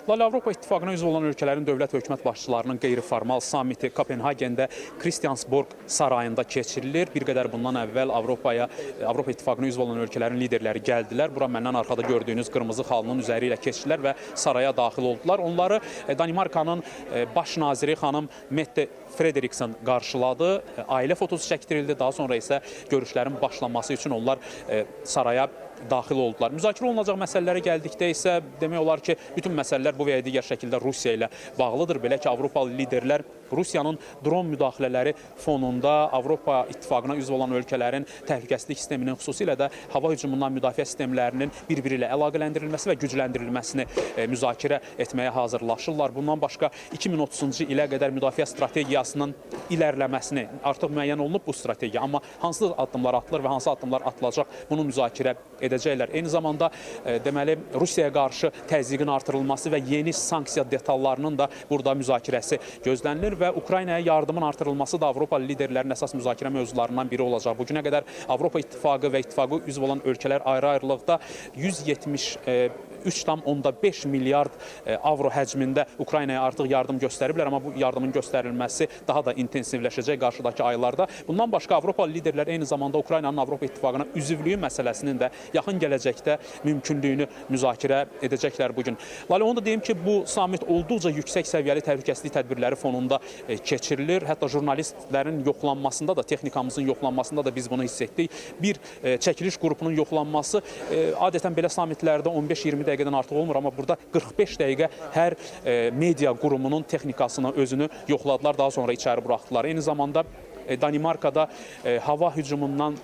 Avropa İttifaqına üzv olan ölkələrin dövlət və hökumət başçılarının qeyri-formal sammiti Kopenhagendə Christiansborg sarayında keçirilir. Bir qədər bundan əvvəl Avropa İttifaqına üzv olan ölkələrin liderləri gəldilər. Bura məndən arxada gördüyünüz qırmızı xalının üzəri ilə keçdilər və saraya daxil oldular. Onları Danimarkanın baş naziri xanım Mette Frederiksen qarşıladı. Ailə fotosu çəkdirildi. Daha sonra isə görüşlərin başlaması üçün onlar saraya daxil oldular. Müzakirə olunacaq məsələlərə gəldikdə isə demək olar ki, bütün məsələlər bu və ya digər şəkildə Rusiya ilə bağlıdır. Belə ki, Avropalı liderlər Rusiyanın dron müdaxilələri fonunda Avropa İttifaqına üzv olan ölkələrin təhlükəsizlik sisteminin, xüsusilə də hava hücumundan müdafiə sistemlərinin bir-biri ilə əlaqələndirilməsi və gücləndirilməsini müzakirə etməyə hazırlaşırlar. Bundan başqa 2030-cu ilə qədər müdafiə strategiyasının ilərləməsini artıq müəyyən olunub bu strategiya, amma hansı addımlar atılır və hansı addımlar atılacaq bunu müzakirə edəcəklər. Eyni zamanda deməli Rusiyaya qarşı təzyiqin artırılması və yeni sanksiya detallarının da burada müzakirəsi gözlənilir və Ukraynaya yardımın artırılması da Avropa liderlərinin əsas müzakirə mövzularından biri olacaq. Bugünə qədər Avropa İttifaqı və İttifaqı üzv olan ölkələr ayrı-ayrılıqda 173,5 milyard avro həcmində Ukraynaya artıq yardım göstəriblər, amma bu yardımın göstərilməsi daha da intensivləşəcək qarşıdakı aylarda. Bundan başqa Avropa liderləri eyni zamanda Ukraynanın Avropa İttifaqına üzvlüyü məsələsinin də yaxın gələcəkdə mümkünlüyünü müzakirə edəcəklər bugün. Onu da deyim ki, bu sammit olduqca yüksək səviyyəli təhlükəsizlik tədbirləri fonunda keçirilir. Hətta jurnalistlərin yoxlanmasında da, texnikamızın yoxlanmasında da biz bunu hiss etdik. Bir çəkiliş qrupunun yoxlanması adətən belə sammitlərdə 15-20 dəqiqədən artıq olmur, amma burada 45 dəqiqə hər media qurumunun texnikasına özünü yoxladılar, daha sonra içəri buraxdılar. Eyni zamanda Danimarkada hava hücumundan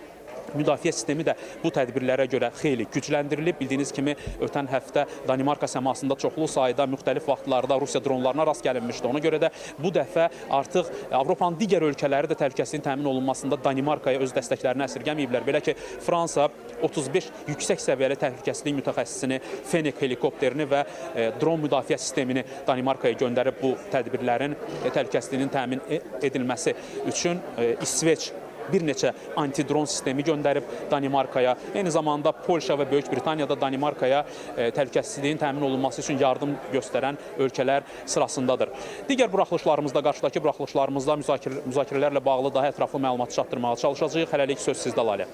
müdafiə sistemi də bu tədbirlərə görə xeyli gücləndirilib. Bildiyiniz kimi, ötən həftə Danimarka səmasında çoxlu sayda müxtəlif vaxtlarda Rusiya dronlarına rast gəlinmişdi. Ona görə də bu dəfə artıq Avropanın digər ölkələri də təhlükəsizliyin təmin olunmasında Danimarkaya öz dəstəklərini əsirgəməyiblər. Belə ki, Fransa 35 yüksək səviyyəli təhlükəsizlik mütəxəssisini, Fennek helikopterini və dron müdafiə sistemini Danimarkaya göndərib bu tədbirlərin təhlükəsizliyinin təmin edilməsi üçün. İsveç bir neçə antidron sistemi göndərib Danimarkaya. Eyni zamanda Polşa və Böyük Britaniya da Danimarkaya təhlükəsizliyin təmin olunması üçün yardım göstərən ölkələr sırasındadır. Digər buraxılışlarımızda, qarşıdakı buraxılışlarımızda müzakirələrlə bağlı daha ətraflı məlumat çatdırmağa çalışacağıq. Hələlik söz sizdə, Lalə.